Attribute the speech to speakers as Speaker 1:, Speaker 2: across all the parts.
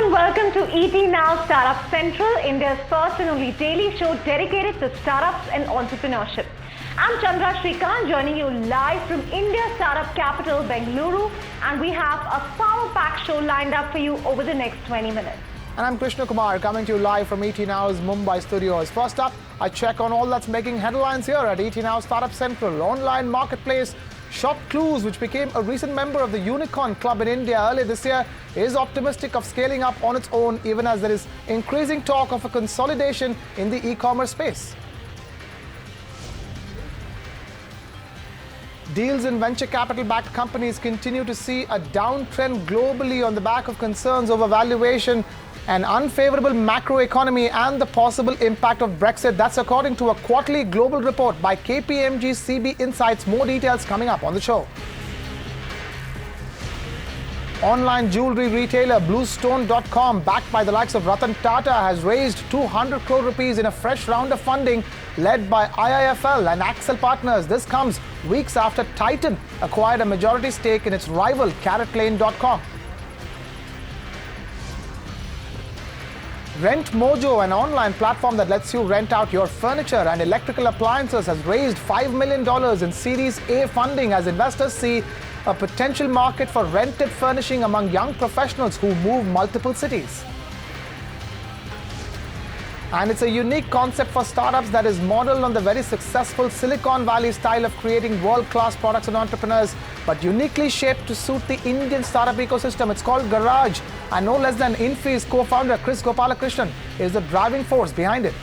Speaker 1: and welcome to ET Now Startup Central, India's first and only daily show dedicated to startups and entrepreneurship. I'm Chandra Shrikant, joining you live from India's startup capital, Bengaluru, and we have a power-packed show lined up for you over the next 20 minutes.
Speaker 2: And I'm Krishna Kumar, coming to you live from ET Now's Mumbai studios. First up, I check on all that's making headlines here at ET Now Startup Central. Online marketplace ShopClues, which became a recent member of the Unicorn Club in India earlier this year, is optimistic of scaling up on its own, even as there is increasing talk of a consolidation in the e-commerce space. Deals in venture capital-backed companies continue to see a downtrend globally on the back of concerns over valuation and unfavorable macroeconomy and the possible impact of Brexit. That's according to a quarterly global report by KPMG CB Insights. More details coming up on the show. Online jewelry retailer Bluestone.com, backed by the likes of Ratan Tata, has raised 200 crore rupees in a fresh round of funding led by IIFL and Axel Partners. This comes weeks after Titan acquired a majority stake in its rival CarrotLane.com. Rentomojo, an online platform that lets you rent out your furniture and electrical appliances, has raised $5 million in Series A funding as investors see a potential market for rented furnishing among young professionals who move multiple cities. And it's a unique concept for startups that is modeled on the very successful Silicon Valley style of creating world-class products and entrepreneurs, but uniquely shaped to suit the Indian startup ecosystem. It's called Garage, and no less than Infy's co-founder Chris Gopalakrishnan is the driving force behind it.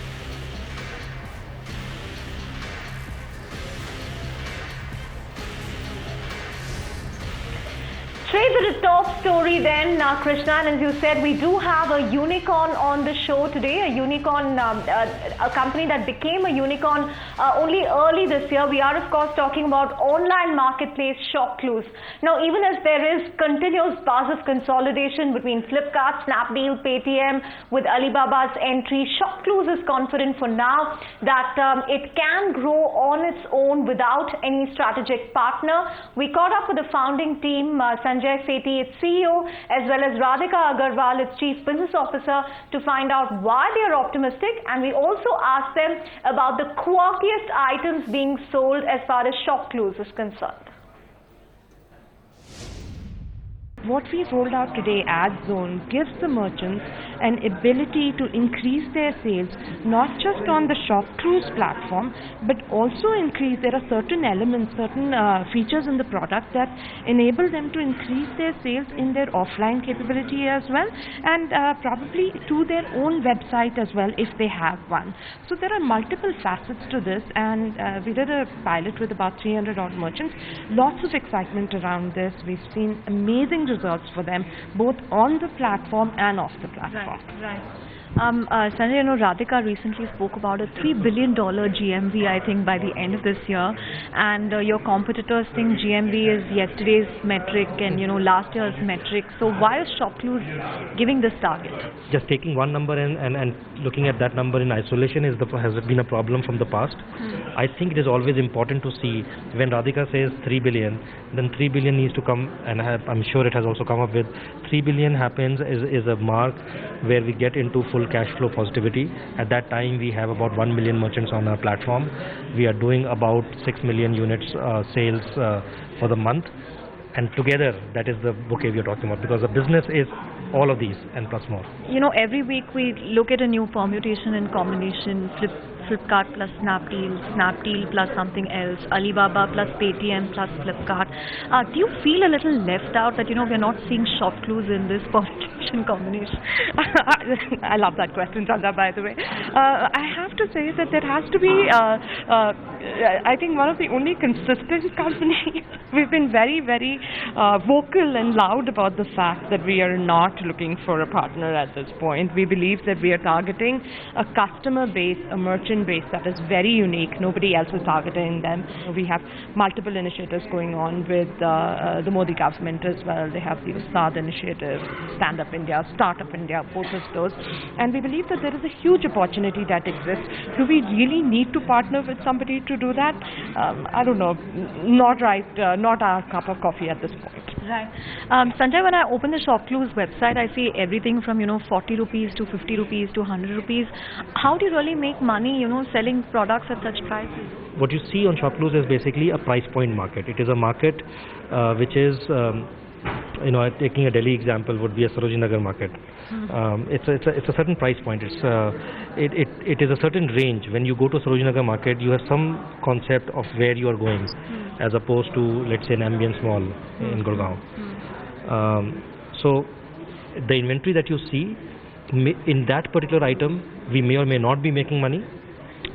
Speaker 1: Straight to the top story then, Krishna, and as you said, we do have a unicorn on the show today, a unicorn, a company that became a unicorn only early this year. We are, of course, talking about online marketplace ShopClues. Now, even as there is continuous buzz of consolidation between Flipkart, Snapdeal, Paytm, with Alibaba's entry, ShopClues is confident for now that it can grow on its own without any strategic partner. We caught up with the founding team, Sanjay Sethi, its CEO, as well as Radhika Agarwal, its Chief Business Officer, to find out why they are optimistic, and we also asked them about the quirkiest items being sold as far as ShopClues is concerned.
Speaker 3: What we've rolled out today, Ad Zone, gives the merchants an ability to increase their sales, not just on the ShopClues platform, but also increase. There are certain elements, certain features in the product that enable them to increase their sales in their offline capability as well, and probably to their own website as well if they have one. So there are multiple facets to this, and we did a pilot with about 300 odd merchants. Lots of excitement around this. We've seen amazing results for them, both on the platform and off the platform.
Speaker 4: Right. Sanjay, Radhika recently spoke about a $3 billion GMV, I think, by the end of this year, and your competitors think GMV is yesterday's metric and, last year's metric. So why is ShopClues giving this target?
Speaker 5: Just taking one number and looking at that number in isolation has been a problem from the past. I think it is always important to see when Radhika says 3 billion, then 3 billion needs to come, and I'm sure it has also come up with 3 billion happens is a mark where we get into full cash flow positivity. At that time, we have about 1 million merchants on our platform. We are doing about 6 million units sales for the month. And together, that is the bouquet we are talking about, because the business is all of these and plus more.
Speaker 4: Every week we look at a new permutation and combination, Flipkart plus Snapdeal, Snapdeal plus something else, Alibaba plus Paytm plus Flipkart. Do you feel a little left out that, we're not seeing ShopClues in this permutation combination? I love that question, Chandra, by the way. I have to say that there has to be, I think, one of the only consistent companies. We've been very, very vocal and loud about the fact that we are not looking for a partner at this point. We believe that we are targeting a customer base, a merchant base that is very unique. Nobody else is targeting them. We have multiple initiatives going on with the Modi government as well. They have the Ustad initiative, Stand Up India, Startup India, both of those. And we believe that there is a huge opportunity that exists. Do we really need to partner with somebody to do that? I don't know. Not right. Not our cup of coffee at this point. Right. Sanjay, when I open the ShopClues website, I see everything from 40 rupees to 50 rupees to 100 rupees. How do you really make money, selling products at such prices?
Speaker 5: What you see on ShopClues is basically a price point market. It is a market which is, taking a Delhi example would be a Sarojini Nagar market. It's a certain price point. It is a certain range. When you go to Sarojini Nagar market, you have some concept of where you are going, as opposed to, let's say, an Ambience Mall in Gurgaon. So the inventory that you see in that particular item, we may or may not be making money,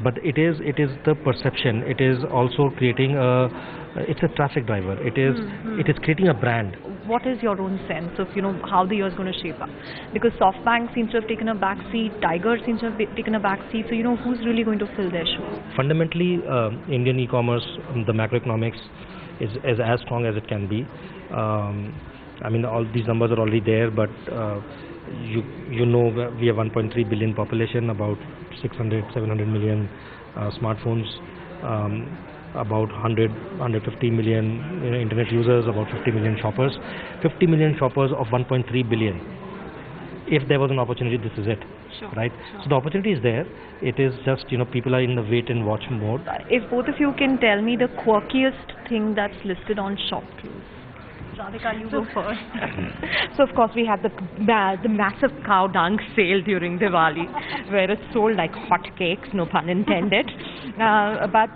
Speaker 5: but it is the perception. It is also creating it's a traffic driver. It is creating a brand.
Speaker 4: What is your own sense of how the year is going to shape up? Because SoftBank seems to have taken a back seat, Tiger seems to have taken a back seat. So who's really going to fill their shoes?
Speaker 5: Fundamentally, Indian e-commerce, the macroeconomics is as strong as it can be. All these numbers are already there, but we have 1.3 billion population, about 700 million smartphones, about 150 million internet users, about 50 million shoppers. 50 million shoppers of 1.3 billion. If there was an opportunity, this is it.
Speaker 4: Sure.
Speaker 5: Right? Sure. So the opportunity is there. It is just, people are in the wait and watch mode.
Speaker 4: If both of you can tell me the quirkiest thing that's listed on ShopClues. Radhika, you go first.
Speaker 3: So of course we had the massive cow dung sale during Diwali, where it sold like hotcakes, no pun intended. But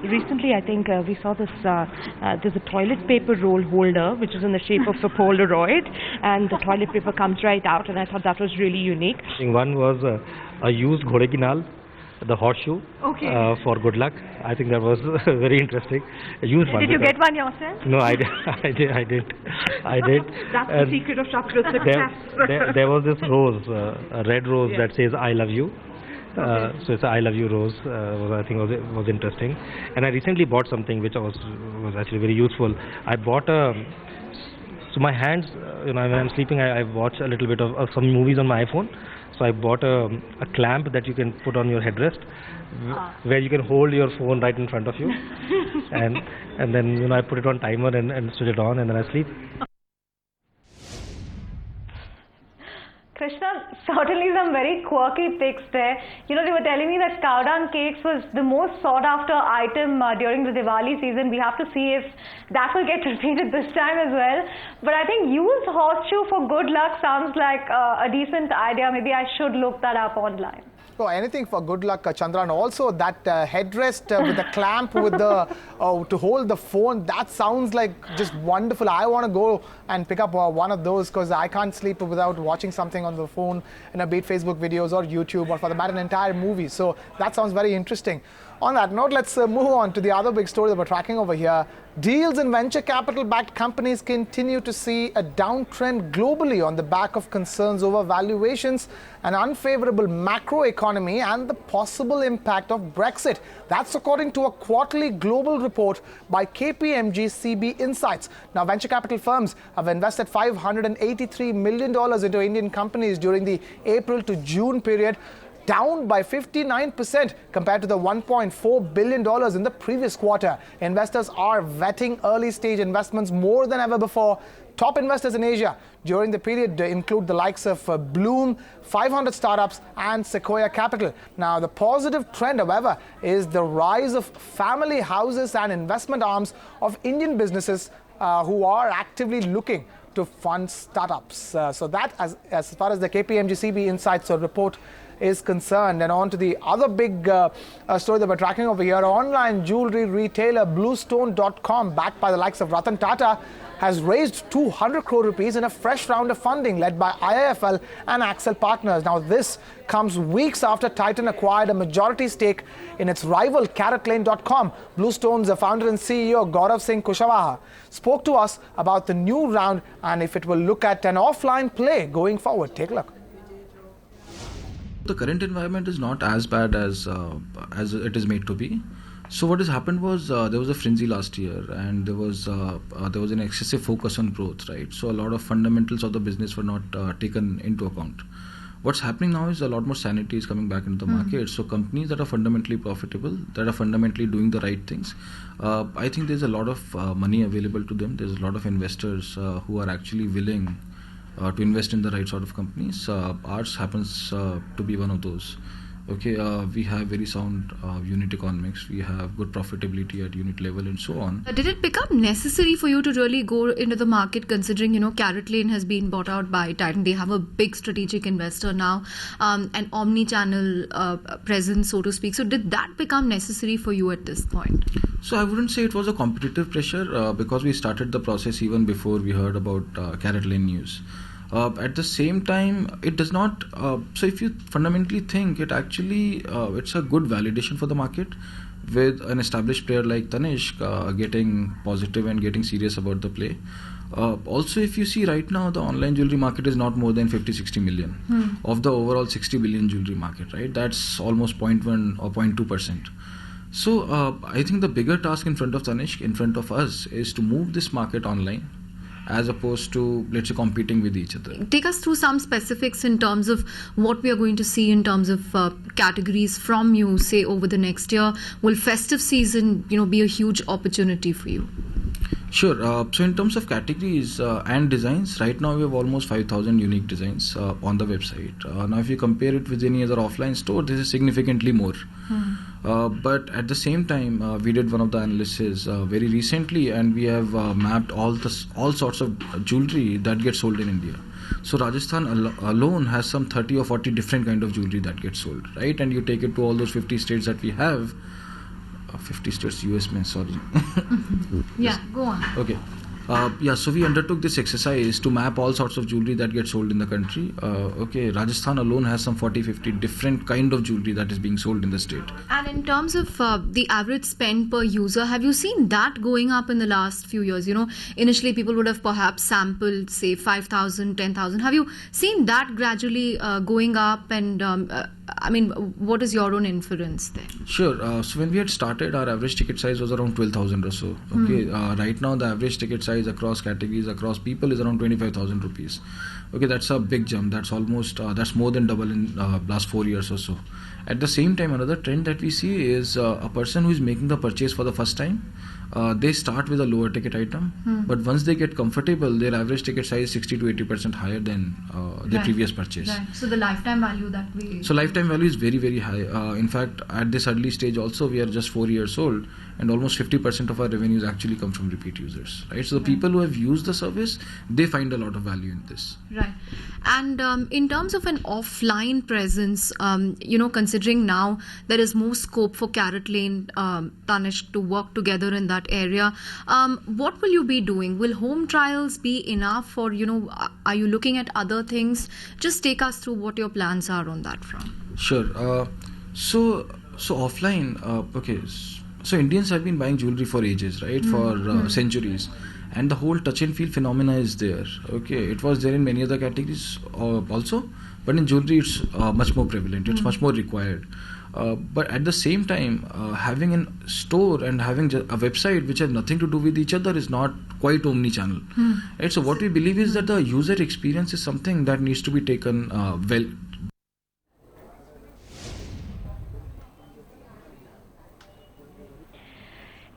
Speaker 3: recently I think we saw this, there's a toilet paper roll holder which is in the shape of a Polaroid, and the toilet paper comes right out, and I thought that was really unique.
Speaker 5: One was a used Ghode Ki Naal, the horseshoe, for good luck. I think that was very interesting.
Speaker 4: Did you get one yourself?
Speaker 5: No, I did.
Speaker 3: That's the secret of ShopClues success.
Speaker 5: There was this rose, a red rose that says "I love you." So it's a "I love you" rose. I think was interesting. And I recently bought something which was actually very useful. I bought so my hands, when I'm sleeping, I watch a little bit of some movies on my iPhone. So I bought a clamp that you can put on your headrest, where you can hold your phone right in front of you, and then I put it on timer and switch it on, and then I sleep.
Speaker 1: Krishna, certainly some very quirky picks there. They were telling me that cow dung cakes was the most sought after item during the Diwali season. We have to see if that will get repeated this time as well. But I think used horseshoe for good luck sounds like a decent idea. Maybe I should look that up online.
Speaker 2: Oh, anything for good luck, Chandra. And also that headrest with the clamp with the to hold the phone, that sounds like just wonderful. I want to go and pick up one of those, because I can't sleep without watching something on the phone, be it Facebook videos or YouTube, or for the matter an entire movie. So that sounds very interesting. On that note, let's move on to the other big story that we're tracking over here. Deals in venture capital-backed companies continue to see a downtrend globally on the back of concerns over valuations, an unfavorable macroeconomy, and the possible impact of Brexit. That's according to a quarterly global report by KPMG CB Insights. Now, venture capital firms have invested $583 million into Indian companies during the April to June period, down by 59% compared to the $1.4 billion in the previous quarter. Investors are vetting early-stage investments more than ever before. Top investors in Asia during the period include the likes of Bloom, 500 Startups, and Sequoia Capital. Now, the positive trend, however, is the rise of family houses and investment arms of Indian businesses who are actively looking to fund startups. So that, as far as the KPMG CB Insights report is concerned. And on to the other big story that we're tracking over here. Online jewelry retailer Bluestone.com, backed by the likes of Ratan Tata, has raised 200 crore rupees in a fresh round of funding led by IIFL and Accel Partners. Now, this comes weeks after Titan acquired a majority stake in its rival CarrotLane.com. Bluestone's founder and CEO Gaurav Singh Kushwaha spoke to us about the new round and if it will look at an offline play going forward. Take a look.
Speaker 6: The current environment is not as bad as it is made to be. So what has happened was there was a frenzy last year, and there was an excessive focus on growth, right? So a lot of fundamentals of the business were not taken into account. What's happening now is a lot more sanity is coming back into the market. So companies that are fundamentally profitable, that are fundamentally doing the right things, I think there's a lot of money available to them. There's a lot of investors who are actually willing to invest in the right sort of companies. Ours happens to be one of those. Okay, we have very sound unit economics. We have good profitability at unit level and so on.
Speaker 7: Did it become necessary for you to really go into the market, considering, Carrot Lane has been bought out by Titan? They have a big strategic investor now, an omni-channel presence, so to speak. So did that become necessary for you at this point?
Speaker 6: So I wouldn't say it was a competitive pressure because we started the process even before we heard about Carrot Lane news. At the same time, it does not. So if you fundamentally think, it actually it's a good validation for the market, with an established player like Tanishq getting positive and getting serious about the play. Also, if you see right now, the online jewelry market is not more than 50-60 million of the overall 60 billion jewelry market. Right, that's almost 0.1 or 0.2%. So I think the bigger task in front of Tanishq, in front of us, is to move this market online, as opposed to, let's say, competing with each other.
Speaker 7: Take us through some specifics in terms of what we are going to see in terms of categories from you, say, over the next year. Will festive season, be a huge opportunity for you?
Speaker 6: Sure. So in terms of categories and designs, right now we have almost 5,000 unique designs on the website. Now, if you compare it with any other offline store, this is significantly more. But at the same time, we did one of the analysis very recently, and we have mapped all sorts of jewelry that gets sold in India. So Rajasthan alone has some 30 or 40 different kind of jewelry that gets sold, right? And you take it to all those 50 states that we have. 50 states, US means, sorry.
Speaker 7: Yeah, go on.
Speaker 6: Okay. So we undertook this exercise to map all sorts of jewelry that gets sold in the country. Rajasthan alone has some 40-50 different kind of jewelry that is being sold in the state.
Speaker 7: And in terms of the average spend per user, have you seen that going up in the last few years? Initially people would have perhaps sampled, say, 5,000, 10,000. Have you seen that gradually going up? And what is your own inference there?
Speaker 6: Sure. So when we had started, our average ticket size was around 12,000 or so. Okay. Right now, the average ticket size across categories, across people, is around 25,000 rupees. Okay, that's a big jump. That's almost that's more than double in last 4 years or so. At the same time, another trend that we see is a person who is making the purchase for the first time. They start with a lower ticket item, but once they get comfortable, their average ticket size is 60 to 80% higher than their previous purchase.
Speaker 7: Right. So the lifetime value that we...
Speaker 6: So lifetime value is very, very high. In fact, at this early stage also, we are just 4 years old, and almost 50% of our revenues actually come from repeat users. Right. So the people who have used the service, they find a lot of value in this.
Speaker 7: Right. And in terms of an offline presence, considering now there is more scope for Carrot Lane, Tanishq, to work together in that area, what will you be doing? Will home trials be enough, or are you looking at other things? Just take us through what your plans are on that front.
Speaker 6: Sure. So offline, so Indians have been buying jewelry for ages, right? For centuries. And the whole touch and feel phenomena is there. Okay, it was there in many other categories also, but in jewelry it's much more prevalent. It's much more required. But at the same time, having a store and having a website which has nothing to do with each other is not quite omni-channel. Right? So what we believe is that the user experience is something that needs to be taken well.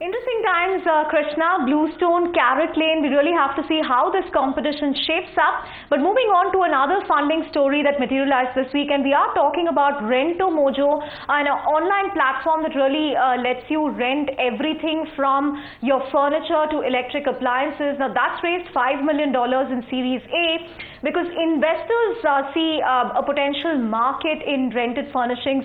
Speaker 1: Interesting times, Krishna. Bluestone, Carrot Lane, we really have to see how this competition shapes up. But moving on to another funding story that materialized this week, and we are talking about Rentomojo, an online platform that really lets you rent everything from your furniture to electric appliances. Now that's raised $5 million in Series A because investors see a potential market in rented furnishings,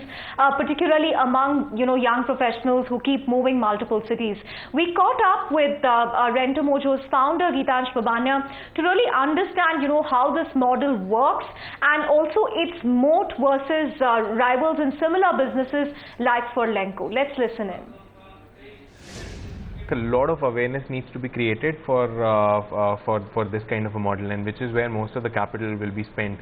Speaker 1: particularly among young professionals who keep moving multiple cities. We caught up with Rentomojo's founder, Geetansh Babania, to really understand, how this model works and also its moat versus rivals in similar businesses like Furlenco. Let's listen in.
Speaker 8: a lot of awareness needs to be created for this kind of a model, and which is where most of the capital will be spent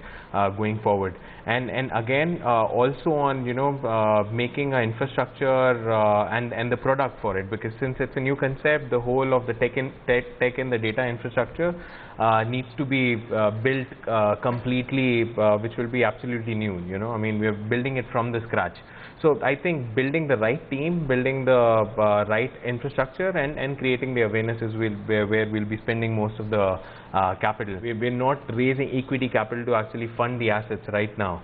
Speaker 8: going forward. And again, also on making an infrastructure and the product for it, because since it's a new concept, the whole of the tech and the data infrastructure needs to be built completely, which will be absolutely new. I mean, we are building it from the scratch. So I think building the right team, building the right infrastructure, and creating the awareness is where we'll be spending most of the capital. We're not raising equity capital to actually fund the assets right now.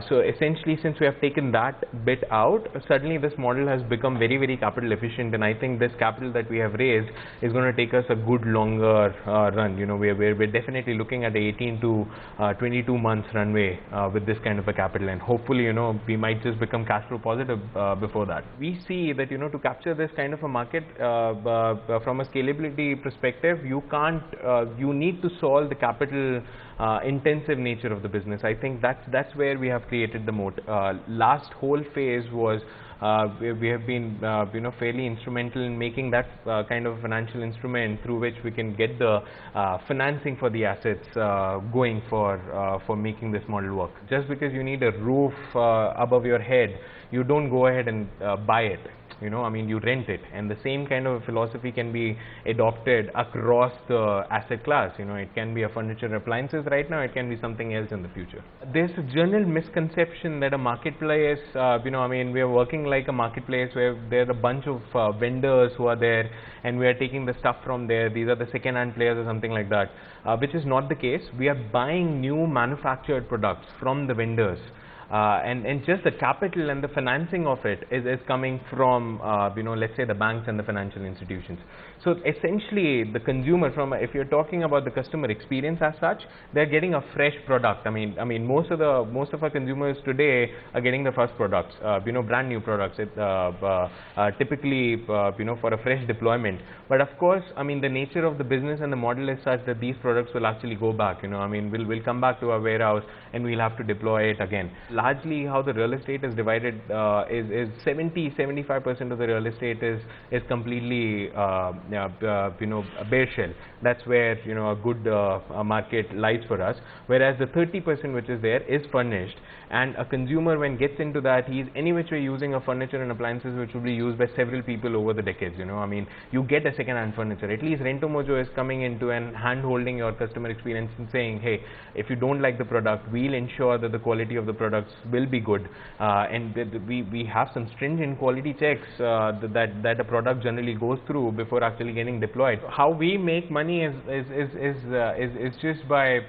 Speaker 8: So essentially, since we have taken that bit out, suddenly this model has become very, very capital efficient, and I think this capital that we have raised is going to take us a good longer run. We're definitely looking at 18 to 22 months runway with this kind of a capital, and hopefully we might just become cash flow positive before that. We see that to capture this kind of a market from a scalability perspective, you need to solve the capital intensive nature of the business. I think that's where we have created the moat. Last whole phase was we have been fairly instrumental in making that kind of financial instrument through which we can get the financing for the assets going for making this model work. Just because you need a roof above your head, you don't go ahead and buy it. I mean, you rent it, and the same kind of philosophy can be adopted across the asset class. It can be a furniture appliances right now, it can be something else in the future. There's a general misconception that a marketplace, I mean, we are working like a marketplace where there are a bunch of vendors who are there, and we are taking the stuff from there. These are the second-hand players or something like that, which is not the case. We are buying new manufactured products from the vendors. And just the capital and the financing of it is coming from let's say the banks and the financial institutions. So essentially the consumer, if you're talking about the customer experience as such, they're getting a fresh product. I mean most of our consumers today are getting the first products, brand new products, typically for a fresh deployment. But of course, I mean, the nature of the business and the model is such that these products will actually go back. I mean, we'll come back to our warehouse and we'll have to deploy it again. Largely how the real estate is divided is 70-75% of the real estate is completely bare shell. That's where a good market lies for us, whereas the 30% which is there is furnished, and a consumer when gets into that, he's any which way using a furniture and appliances which will be used by several people over the decades. I mean, you get a second-hand furniture. At least Rentomojo is coming into and hand-holding your customer experience and saying, hey, if you don't like the product, we'll ensure that the quality of the products will be good, and we have some stringent quality checks that a product generally goes through before actually getting deployed. How we make money is just by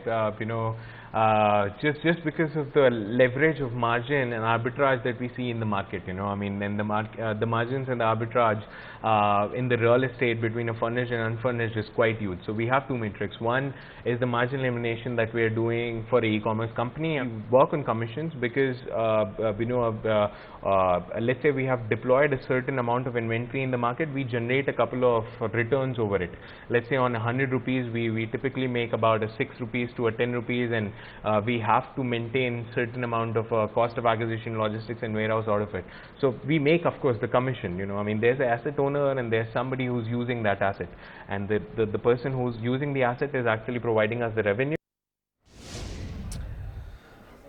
Speaker 8: just because of the leverage of margin and arbitrage that we see in the market. I mean, and the margins and the arbitrage in the real estate between a furnished and unfurnished is quite huge. So we have two metrics. One is the margin elimination that we are doing for an e-commerce company, and work on commissions because let's say we have deployed a certain amount of inventory in the market, we generate a couple of returns over it. Let's say on 100 rupees, we typically make about a 6 rupees to a 10 rupees, and we have to maintain certain amount of cost of acquisition, logistics and warehouse out of it. So we make, of course, the commission. I mean, there's an asset owner and there's somebody who's using that asset, and the person who's using the asset is actually providing us the revenue.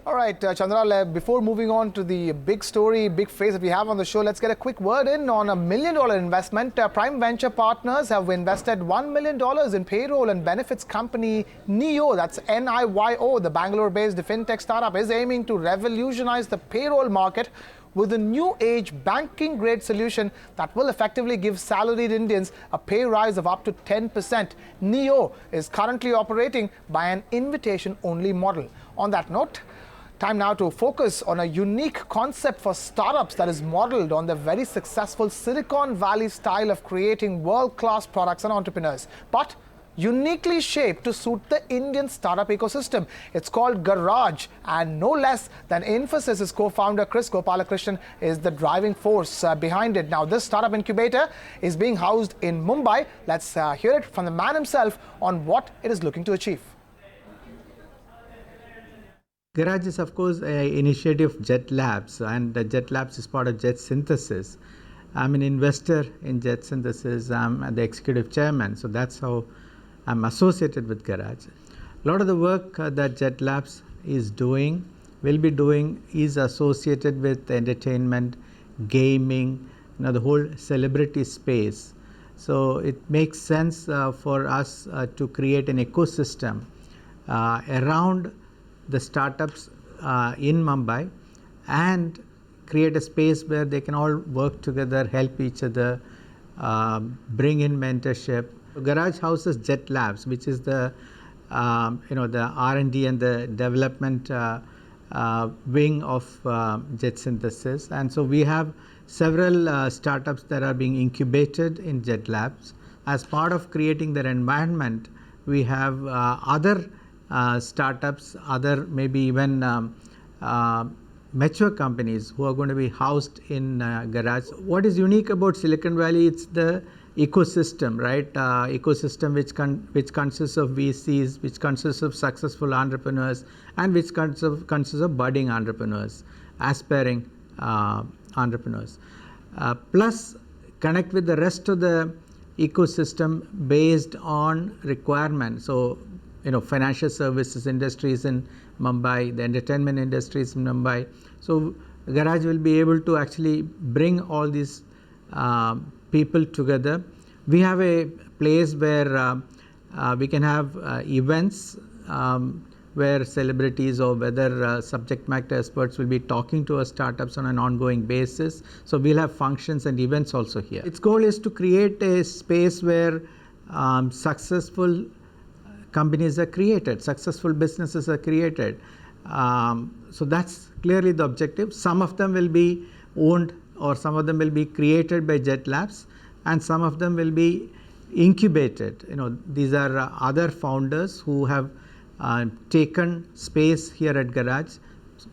Speaker 2: All right, Chandra, before moving on to the big story, big phrase that we have on the show, let's get a quick word in on $1 million investment. Prime Venture Partners have invested $1 million in payroll and benefits company NIYO, that's NIYO. The Bangalore-based fintech startup is aiming to revolutionize the payroll market with a new age banking grade solution that will effectively give salaried Indians a pay rise of up to 10%. NIYO is currently operating by an invitation only model. On that note, time now to focus on a unique concept for startups that is modeled on the very successful Silicon Valley style of creating world-class products and entrepreneurs, but uniquely shaped to suit the Indian startup ecosystem. It's called Garage, and no less than Infosys' co-founder Chris Gopalakrishnan is the driving force behind it. Now, this startup incubator is being housed in Mumbai. Let's hear it from the man himself on what it is looking to achieve.
Speaker 9: Garage is, of course, an initiative of Jet Labs, and Jet Labs is part of Jet Synthesis. I'm an investor in Jet Synthesis. I'm the executive chairman, so that's how I'm associated with Garage. A lot of the work that Jet Labs will be doing is associated with entertainment, gaming, the whole celebrity space. So it makes sense for us to create an ecosystem around the startups in Mumbai and create a space where they can all work together, help each other, bring in mentorship. Garage houses Jet Labs, which is the the R&D and the development wing of Jet Synthesis, and so we have several startups that are being incubated in Jet Labs. As part of creating their environment, we have other startups, other maybe even mature companies who are going to be housed in Garage. What is unique about Silicon Valley? It's the ecosystem, right? Ecosystem which consists of VCs, which consists of successful entrepreneurs, and which consists of budding entrepreneurs, aspiring entrepreneurs. Plus, connect with the rest of the ecosystem based on requirements. So, financial services industries in Mumbai, the entertainment industries in Mumbai. So, Garage will be able to actually bring all these people together. We have a place where we can have events where celebrities or whether subject matter experts will be talking to our startups on an ongoing basis. So we'll have functions and events also here. Its goal is to create a space where successful companies are created, successful businesses are created. So that's clearly the objective. Some of them will be owned or some of them will be created by Jet Labs and some of them will be incubated. These are other founders who have taken space here at Garage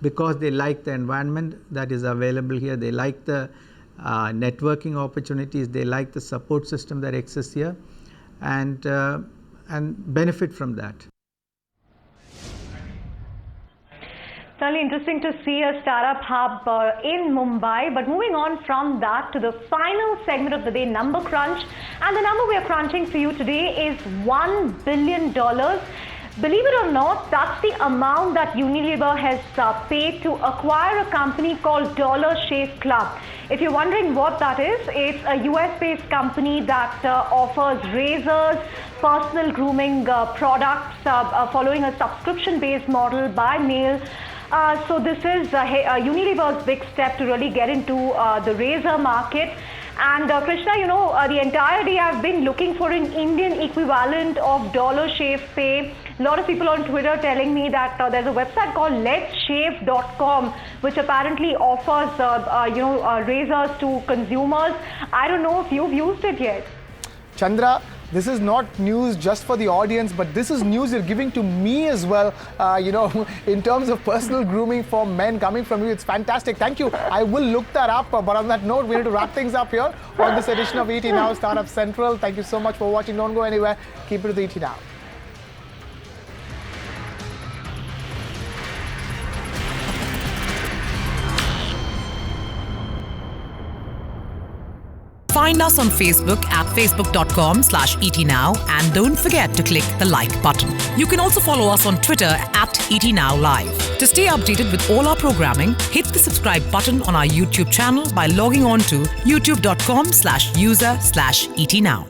Speaker 9: because they like the environment that is available here. They like the networking opportunities. They like the support system that exists here and benefit from that.
Speaker 1: Certainly interesting to see a startup hub in Mumbai. But moving on from that to the final segment of the day, Number Crunch. And the number we are crunching for you today is $1 billion. Believe it or not, that's the amount that Unilever has paid to acquire a company called Dollar Shave Club. If you're wondering what that is, it's a US-based company that offers razors, personal grooming products following a subscription-based model by mail. So this is Unilever's big step to really get into the razor market. And Krishna, the entire day I've been looking for an Indian equivalent of Dollar Shave Pay. A lot of people on Twitter telling me that there's a website called letshave.com which apparently offers razors to consumers. I don't know if you've used it yet.
Speaker 2: Chandra, this is not news just for the audience, but this is news you're giving to me as well, in terms of personal grooming for men coming from you. It's fantastic. Thank you. I will look that up. But on that note, we need to wrap things up here on this edition of ET Now Startup Central. Thank you so much for watching. Don't go anywhere. Keep it with ET Now.
Speaker 10: Find us on Facebook at facebook.com/ETNow and don't forget to click the like button. You can also follow us on Twitter at ETNowLive. To stay updated with all our programming, hit the subscribe button on our YouTube channel by logging on to youtube.com/user/ETNow.